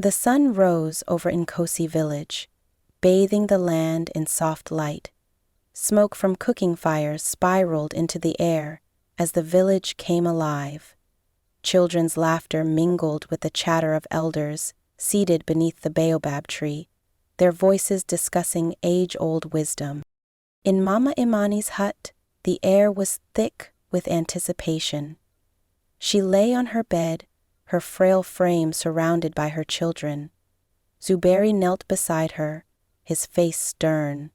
The sun rose over Nkosi Village, bathing the land in soft light. Smoke from cooking fires spiraled into the air as the village came alive. Children's laughter mingled with the chatter of elders seated beneath the baobab tree, their voices discussing age-old wisdom. In Mama Imani's hut, the air was thick with anticipation. She lay on her bed, her frail frame surrounded by her children. Zuberi knelt beside her, his face stern.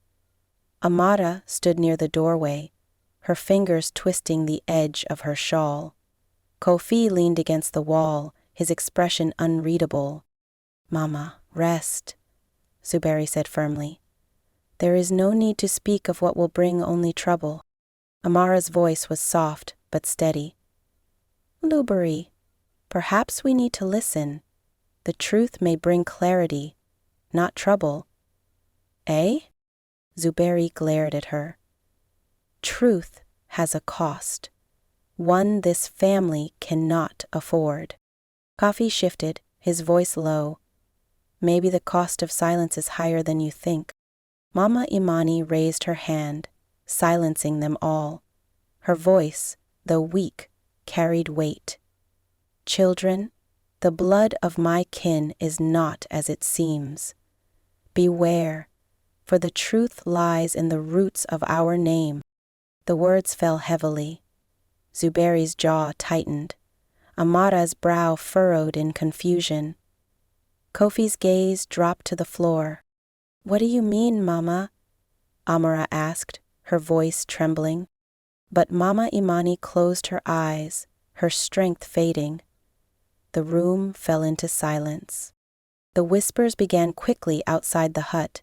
Amara stood near the doorway, her fingers twisting the edge of her shawl. Kofi leaned against the wall, his expression unreadable. "Mama, rest," Zuberi said firmly. "There is no need to speak of what will bring only trouble." Amara's voice was soft but steady. "Zuberi, perhaps we need to listen. The truth may bring clarity, not trouble." "Eh?" Zuberi glared at her. "Truth has a cost, one this family cannot afford." Kofi shifted, his voice low. "Maybe the cost of silence is higher than you think." Mama Imani raised her hand, silencing them all. Her voice, though weak, carried weight. "Children, the blood of my kin is not as it seems. Beware, for the truth lies in the roots of our name." The words fell heavily. Zuberi's jaw tightened. Amara's brow furrowed in confusion. Kofi's gaze dropped to the floor. "What do you mean, Mama?" Amara asked, her voice trembling. But Mama Imani closed her eyes, her strength fading. The room fell into silence. The whispers began quickly outside the hut.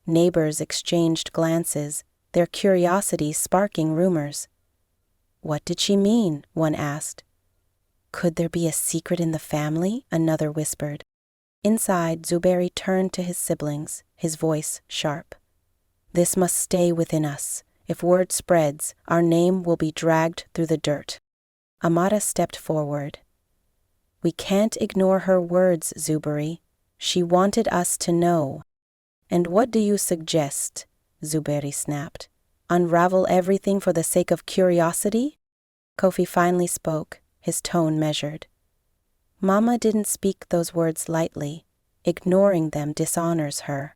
Neighbors exchanged glances, their curiosity sparking rumors. "What did she mean?" one asked. "Could there be a secret in the family?" another whispered. Inside, Zuberi turned to his siblings, his voice sharp. "This must stay within us. If word spreads, our name will be dragged through the dirt." Amara stepped forward. "We can't ignore her words, Zuberi. She wanted us to know." "And what do you suggest?" Zuberi snapped. "Unravel everything for the sake of curiosity?" Kofi finally spoke, his tone measured. "Mama didn't speak those words lightly. Ignoring them dishonors her."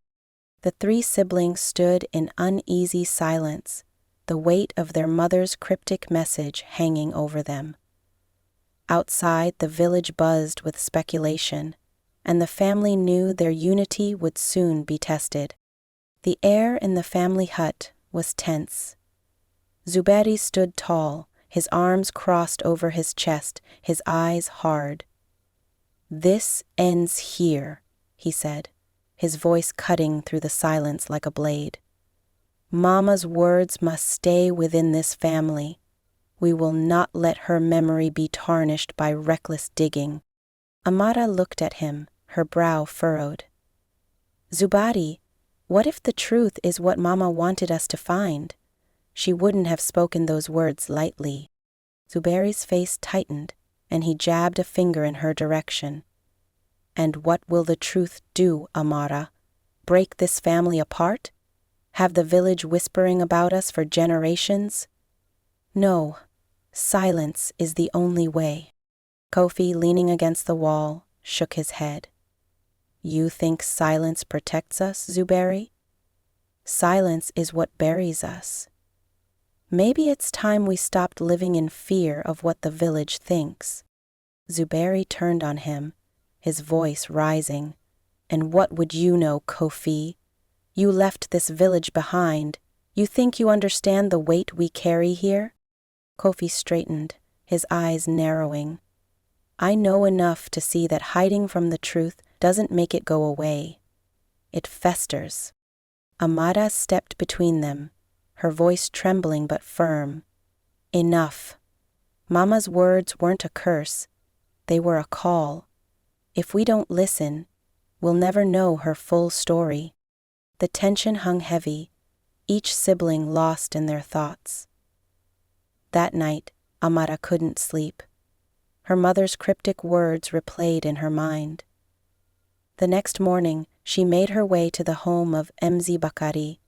The three siblings stood in uneasy silence, the weight of their mother's cryptic message hanging over them. Outside, the village buzzed with speculation, and the family knew their unity would soon be tested. The air in the family hut was tense. Zuberi stood tall, his arms crossed over his chest, his eyes hard. "This ends here," he said, his voice cutting through the silence like a blade. "Mama's words must stay within this family. We will not let her memory be tarnished by reckless digging." Amara looked at him, her brow furrowed. "Zuberi, what if the truth is what Mama wanted us to find?" She wouldn't have spoken those words lightly. Zuberi's face tightened, and he jabbed a finger in her direction. "And what will the truth do, Amara? Break this family apart? Have the village whispering about us for generations? No, silence is the only way." Kofi, leaning against the wall, shook his head. "You think silence protects us, Zuberi? Silence is what buries us. Maybe it's time we stopped living in fear of what the village thinks." Zuberi turned on him, his voice rising. "And what would you know, Kofi? You left this village behind. You think you understand the weight we carry here?" Kofi straightened, his eyes narrowing. "I know enough to see that hiding from the truth doesn't make it go away. It festers." Amara stepped between them, her voice trembling but firm. "Enough. Mama's words weren't a curse. They were a call. If we don't listen, we'll never know her full story." The tension hung heavy, each sibling lost in their thoughts. That night, Amara couldn't sleep. Her mother's cryptic words replayed in her mind. The next morning, she made her way to the home of Zuberi,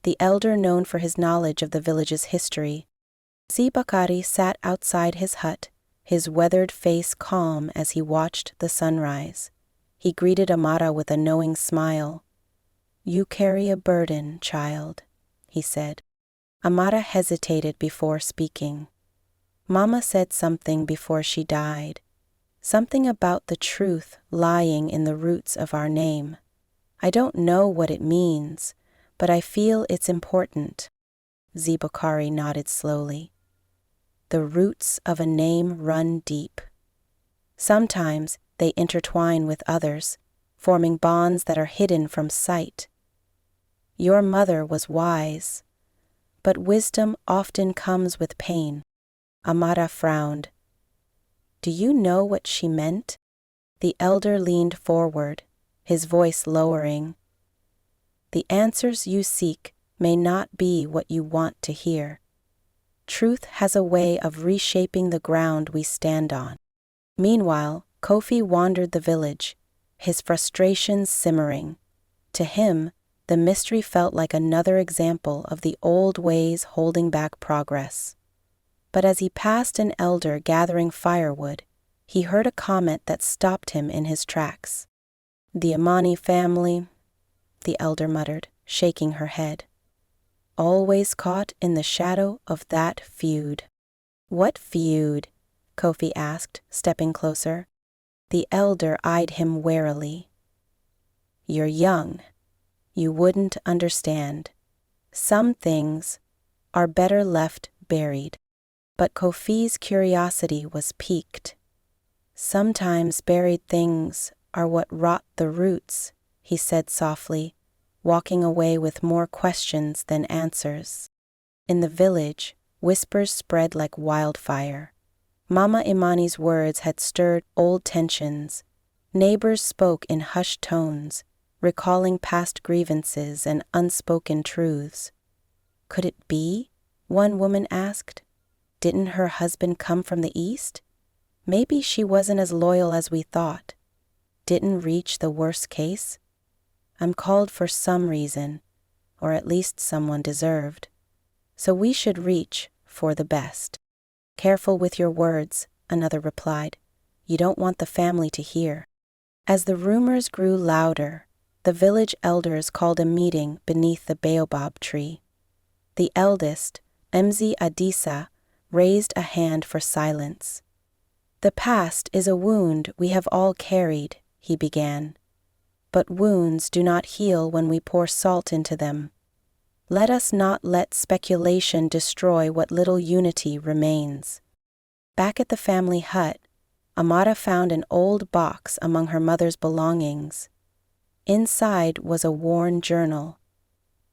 the elder known for his knowledge of the village's history. Zuberi sat outside his hut, his weathered face calm as he watched the sunrise. He greeted Amara with a knowing smile. "You carry a burden, child," he said. Amara hesitated before speaking. "Mama said something before she died. Something about the truth lying in the roots of our name. I don't know what it means, but I feel it's important." Zuberi nodded slowly. "The roots of a name run deep. Sometimes they intertwine with others, forming bonds that are hidden from sight. Your mother was wise, but wisdom often comes with pain." Amara frowned. "Do you know what she meant?" The elder leaned forward, his voice lowering. "The answers you seek may not be what you want to hear. Truth has a way of reshaping the ground we stand on." Meanwhile, Kofi wandered the village, his frustrations simmering. To him, the mystery felt like another example of the old ways holding back progress. But as he passed an elder gathering firewood, he heard a comment that stopped him in his tracks. "The Imani family," the elder muttered, shaking her head. "Always caught in the shadow of that feud." "What feud?" Kofi asked, stepping closer. The elder eyed him warily. "You're young. You wouldn't understand. Some things are better left buried." But Kofi's curiosity was piqued. "Sometimes buried things are what rot the roots," he said softly, walking away with more questions than answers. In the village, whispers spread like wildfire. Mama Imani's words had stirred old tensions. Neighbors spoke in hushed tones, recalling past grievances and unspoken truths. "Could it be?" one woman asked. "Didn't her husband come from the east? Maybe she wasn't as loyal as we thought. Didn't reach the worst case? I'm called for some reason, or at least someone deserved. So we should reach for the best." "Careful with your words," another replied. "You don't want the family to hear." As the rumors grew louder, the village elders called a meeting beneath the baobab tree. The eldest, Adisa, raised a hand for silence. "The past is a wound we have all carried," he began. "But wounds do not heal when we pour salt into them. Let us not let speculation destroy what little unity remains." Back at the family hut, Amara found an old box among her mother's belongings. Inside was a worn journal.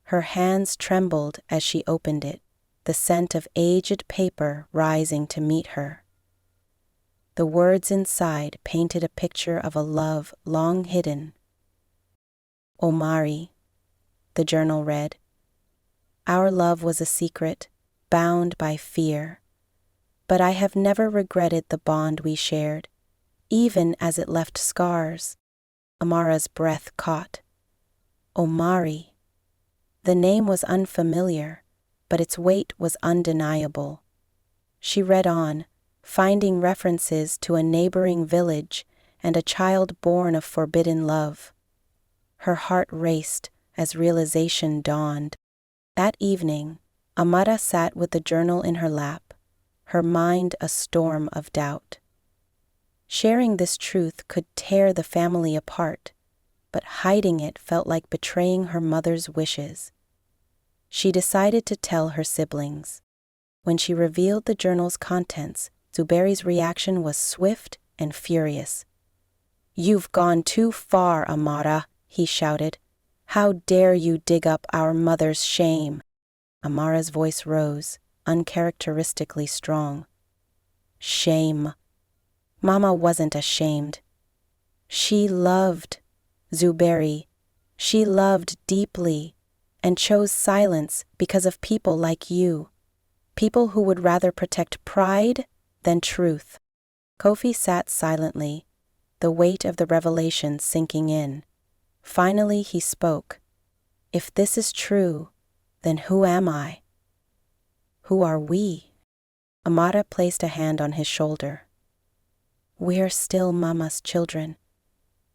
Her hands trembled as she opened it, the scent of aged paper rising to meet her. The words inside painted a picture of a love long hidden. "Omari," the journal read. "Our love was a secret, bound by fear. But I have never regretted the bond we shared, even as it left scars." Amara's breath caught. Omari. The name was unfamiliar, but its weight was undeniable. She read on, finding references to a neighboring village and a child born of forbidden love. Her heart raced as realization dawned. That evening, Amara sat with the journal in her lap, her mind a storm of doubt. Sharing this truth could tear the family apart, but hiding it felt like betraying her mother's wishes. She decided to tell her siblings. When she revealed the journal's contents, Zuberi's reaction was swift and furious. "You've gone too far, Amara," he shouted. "How dare you dig up our mother's shame?" Amara's voice rose, uncharacteristically strong. "Shame. Mama wasn't ashamed. She loved Zuberi. She loved deeply and chose silence because of people like you, people who would rather protect pride than truth." Kofi sat silently, the weight of the revelation sinking in. Finally he spoke. If this is true, then who am I? Who are we? Amara placed a hand on his shoulder. We're still Mama's children.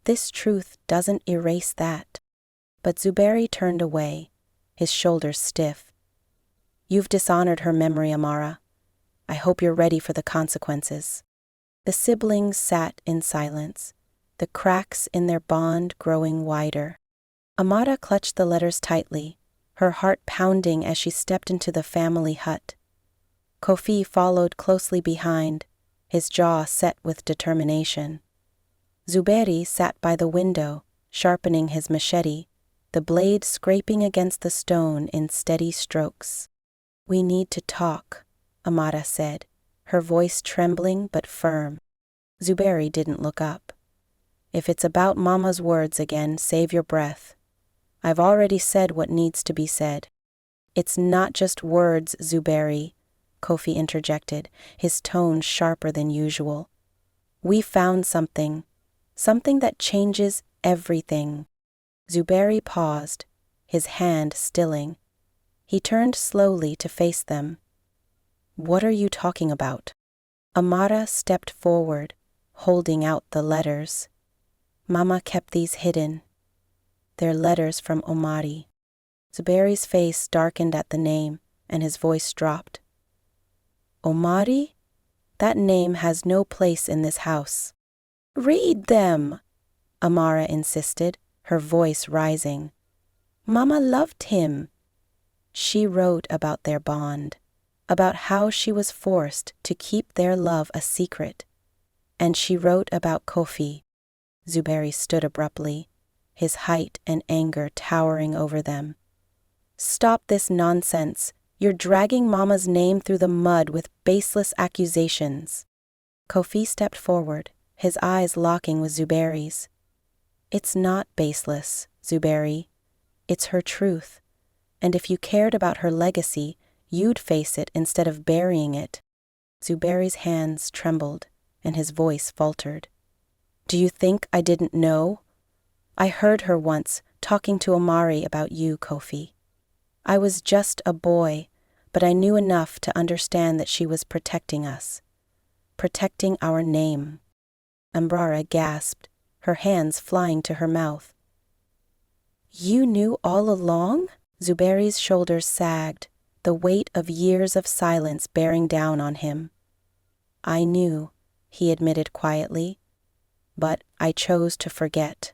This truth doesn't erase that. But Zuberi turned away, his shoulders stiff. You've dishonored her memory, Amara. I hope you're ready for the consequences. The siblings sat in silence, the cracks in their bond growing wider. Amara clutched the letters tightly, her heart pounding as she stepped into the family hut. Kofi followed closely behind, his jaw set with determination. Zuberi sat by the window, sharpening his machete, the blade scraping against the stone in steady strokes. We need to talk, Amara said, her voice trembling but firm. Zuberi didn't look up. If it's about Mama's words again, save your breath. I've already said what needs to be said. It's not just words, Zuberi, Kofi interjected, his tone sharper than usual. We found something that changes everything. Zuberi paused, his hand stilling. He turned slowly to face them. What are you talking about? Amara stepped forward, holding out the letters. Mama kept these hidden. They're letters from Omari. Zuberi's face darkened at the name, and his voice dropped. Omari? That name has no place in this house. Read them, Amara insisted, her voice rising. Mama loved him. She wrote about their bond, about how she was forced to keep their love a secret. And she wrote about Kofi. Zuberi stood abruptly, his height and anger towering over them. Stop this nonsense. You're dragging Mama's name through the mud with baseless accusations. Kofi stepped forward, his eyes locking with Zuberi's. It's not baseless, Zuberi. It's her truth. And if you cared about her legacy, you'd face it instead of burying it. Zuberi's hands trembled, and his voice faltered. Do you think I didn't know? I heard her once, talking to Omari about you, Kofi. I was just a boy, but I knew enough to understand that she was protecting us. Protecting our name. Amara gasped, her hands flying to her mouth. You knew all along? Zuberi's shoulders sagged, the weight of years of silence bearing down on him. I knew, he admitted quietly, but I chose to forget.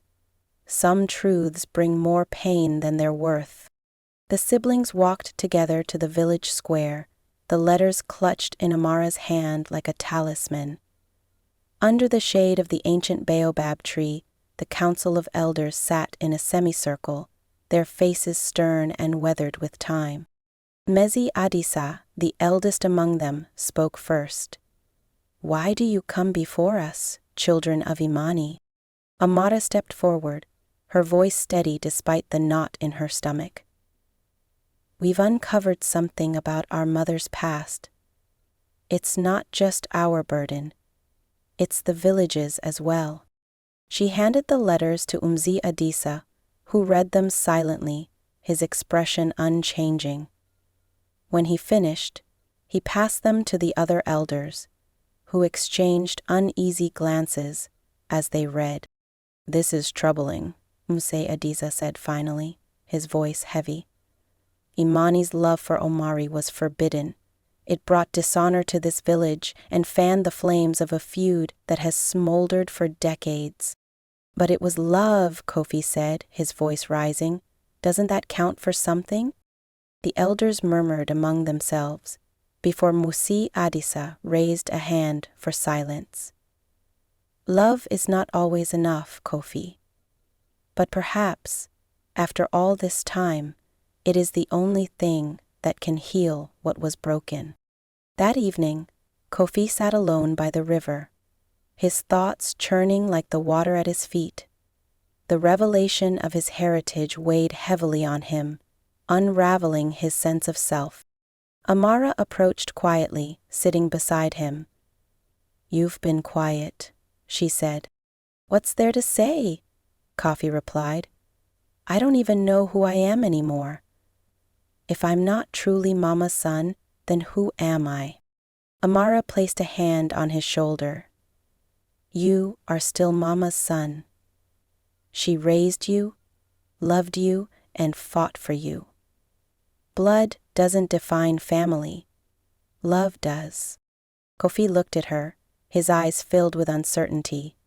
Some truths bring more pain than they're worth. The siblings walked together to the village square, the letters clutched in Amara's hand like a talisman. Under the shade of the ancient baobab tree, the council of elders sat in a semicircle, their faces stern and weathered with time. Mezi Adisa, the eldest among them, spoke first. Why do you come before us, children of Imani? Amara stepped forward, her voice steady despite the knot in her stomach. We've uncovered something about our mother's past. It's not just our burden. It's the village's as well. She handed the letters to Mzi Adisa, who read them silently, his expression unchanging. When he finished, he passed them to the other elders, who exchanged uneasy glances as they read. This is troubling, Mzi Adisa said finally, his voice heavy. Imani's love for Omari was forbidden. It brought dishonor to this village and fanned the flames of a feud that has smoldered for decades. But it was love, Kofi said, his voice rising. Doesn't that count for something? The elders murmured among themselves, before Mzi Adisa raised a hand for silence. Love is not always enough, Kofi. But perhaps, after all this time, it is the only thing that can heal what was broken. That evening, Kofi sat alone by the river, his thoughts churning like the water at his feet. The revelation of his heritage weighed heavily on him, unraveling his sense of self. Amara approached quietly, sitting beside him. You've been quiet, she said. "What's there to say?" Kofi replied. "I don't even know who I am anymore. If I'm not truly Mama's son, then who am I?" Amara placed a hand on his shoulder. "You are still Mama's son. She raised you, loved you, and fought for you. Blood doesn't define family. Love does." Kofi looked at her, his eyes filled with uncertainty.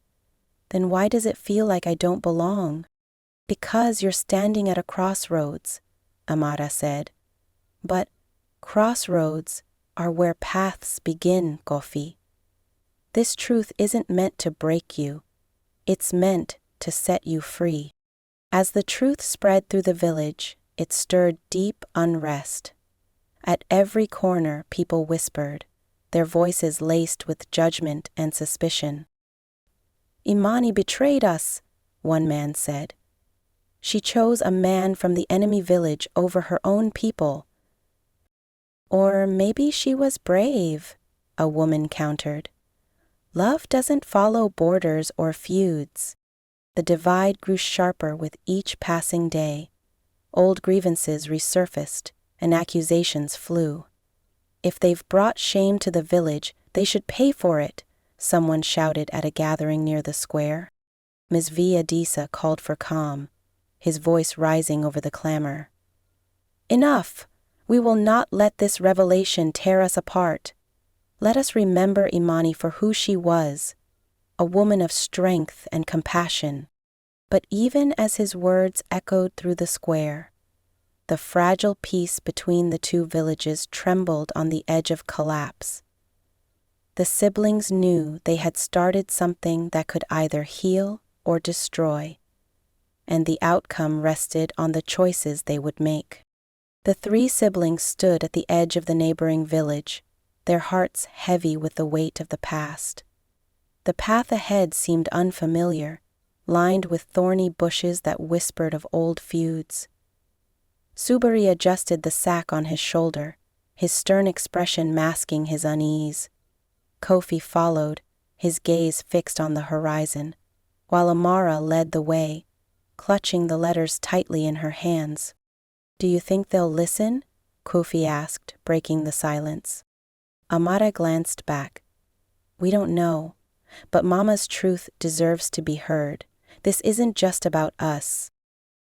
"Then why does it feel like I don't belong?" "Because you're standing at a crossroads," Amara said. "But crossroads are where paths begin, Kofi. This truth isn't meant to break you. It's meant to set you free." As the truth spread through the village, it stirred deep unrest. At every corner, people whispered, their voices laced with judgment and suspicion. "Imani betrayed us," one man said. "She chose a man from the enemy village over her own people." "Or maybe she was brave," a woman countered. "Love doesn't follow borders or feuds." The divide grew sharper with each passing day. Old grievances resurfaced, and accusations flew. "If they've brought shame to the village, they should pay for it," someone shouted at a gathering near the square. Ms. V. Adisa called for calm, his voice rising over the clamor. "Enough! We will not let this revelation tear us apart. Let us remember Imani for who she was, a woman of strength and compassion." But even as his words echoed through the square, the fragile peace between the two villages trembled on the edge of collapse. The siblings knew they had started something that could either heal or destroy, and the outcome rested on the choices they would make. The three siblings stood at the edge of the neighboring village, their hearts heavy with the weight of the past. The path ahead seemed unfamiliar, lined with thorny bushes that whispered of old feuds. Zuberi adjusted the sack on his shoulder, his stern expression masking his unease. Kofi followed, his gaze fixed on the horizon, while Amara led the way, clutching the letters tightly in her hands. "Do you think they'll listen?" Kofi asked, breaking the silence. Amara glanced back. "We don't know, but Mama's truth deserves to be heard. This isn't just about us."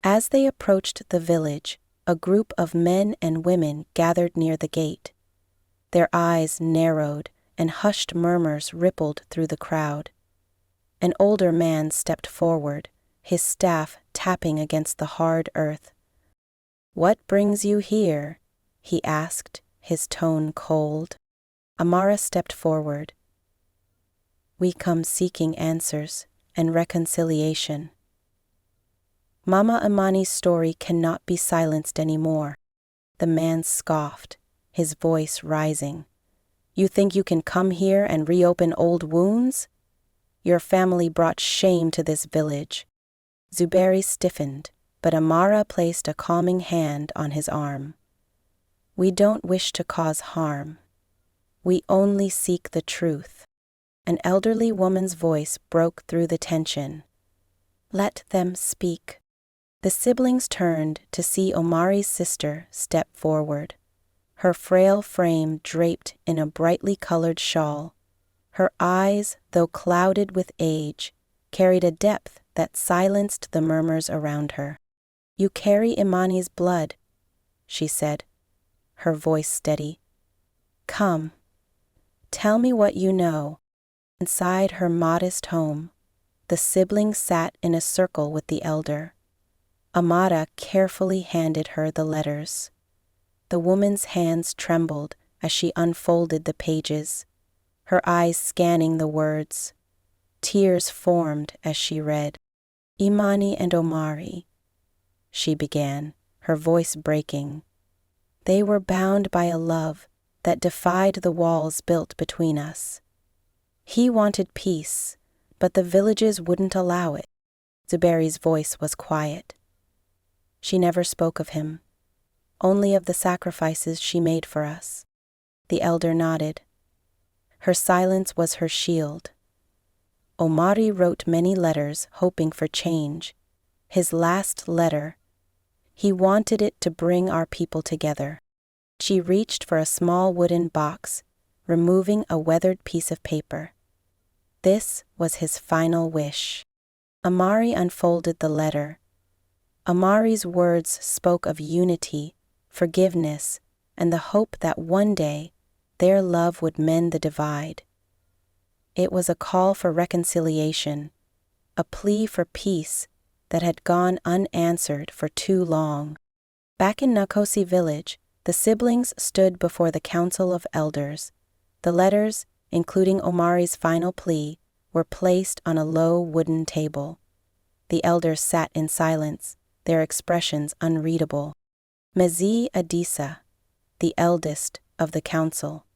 As they approached the village, a group of men and women gathered near the gate. Their eyes narrowed, and hushed murmurs rippled through the crowd. An older man stepped forward, his staff tapping against the hard earth. "What brings you here?" he asked, his tone cold. Amara stepped forward. "We come seeking answers and reconciliation. Mama Imani's story cannot be silenced anymore." The man scoffed, his voice rising. "You think you can come here and reopen old wounds? Your family brought shame to this village." Zuberi stiffened, but Amara placed a calming hand on his arm. "We don't wish to cause harm. We only seek the truth." An elderly woman's voice broke through the tension. "Let them speak." The siblings turned to see Omari's sister step forward, her frail frame draped in a brightly colored shawl. Her eyes, though clouded with age, carried a depth that silenced the murmurs around her. "You carry Imani's blood," she said, her voice steady. "Come, tell me what you know." Inside her modest home, the siblings sat in a circle with the elder. Amara carefully handed her the letters. The woman's hands trembled as she unfolded the pages, her eyes scanning the words. Tears formed as she read. "Imani and Omari," she began, her voice breaking. "They were bound by a love that defied the walls built between us. He wanted peace, but the villages wouldn't allow it." Zuberi's voice was quiet. "She never spoke of him, only of the sacrifices she made for us." The elder nodded. Her silence was her shield. Omari wrote many letters hoping for change. His last letter, he wanted it to bring our people together. She reached for a small wooden box, removing a weathered piece of paper. This was his final wish. Amari unfolded the letter. Amari's words spoke of unity, forgiveness, and the hope that one day their love would mend the divide. It was a call for reconciliation, a plea for peace that had gone unanswered for too long. Back in Nkosi Village, the siblings stood before the Council of Elders. The letters, including Omari's final plea, were placed on a low wooden table. The elders sat in silence, their expressions unreadable. Nkosi Adisa, the eldest of the council,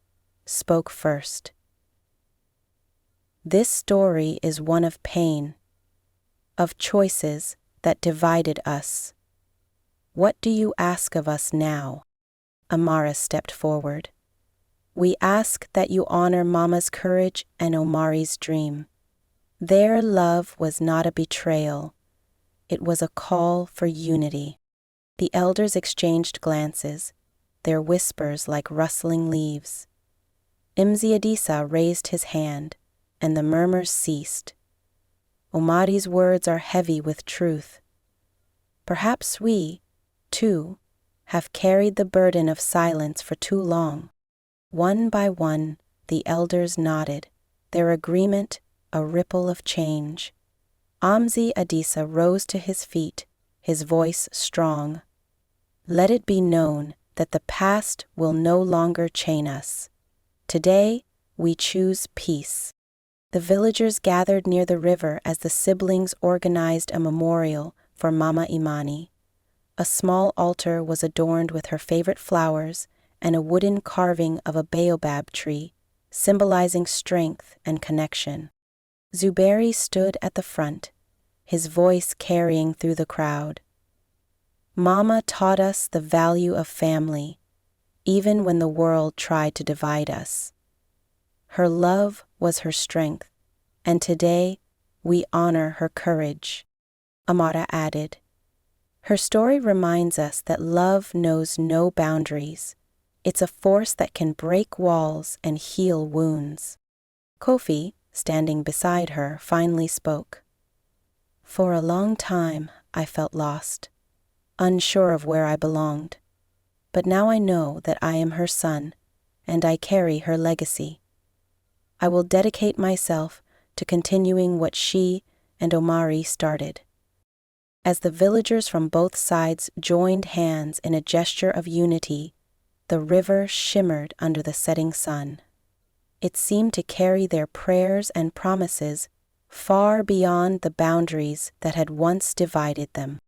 spoke first. This story is one of pain, of choices that divided us. What do you ask of us now? Amara stepped forward. We ask that you honor Mama's courage and Omari's dream. Their love was not a betrayal. It was a call for unity. The elders exchanged glances, their whispers like rustling leaves. Nkosi Adisa raised his hand, and the murmurs ceased. Omari's words are heavy with truth. Perhaps we, too, have carried the burden of silence for too long. One by one, the elders nodded, their agreement a ripple of change. Nkosi Adisa rose to his feet, his voice strong. Let it be known that the past will no longer chain us. Today, we choose peace. The villagers gathered near the river as the siblings organized a memorial for Mama Imani. A small altar was adorned with her favorite flowers and a wooden carving of a baobab tree, symbolizing strength and connection. Zuberi stood at the front, his voice carrying through the crowd. Mama taught us the value of family, even when the world tried to divide us. Her love was her strength, and today we honor her courage. Amara added. Her story reminds us that love knows no boundaries. It's a force that can break walls and heal wounds. Kofi, standing beside her, finally spoke. For a long time, I felt lost, unsure of where I belonged. But now I know that I am her son, and I carry her legacy. I will dedicate myself to continuing what she and Omari started. As the villagers from both sides joined hands in a gesture of unity, the river shimmered under the setting sun. It seemed to carry their prayers and promises far beyond the boundaries that had once divided them.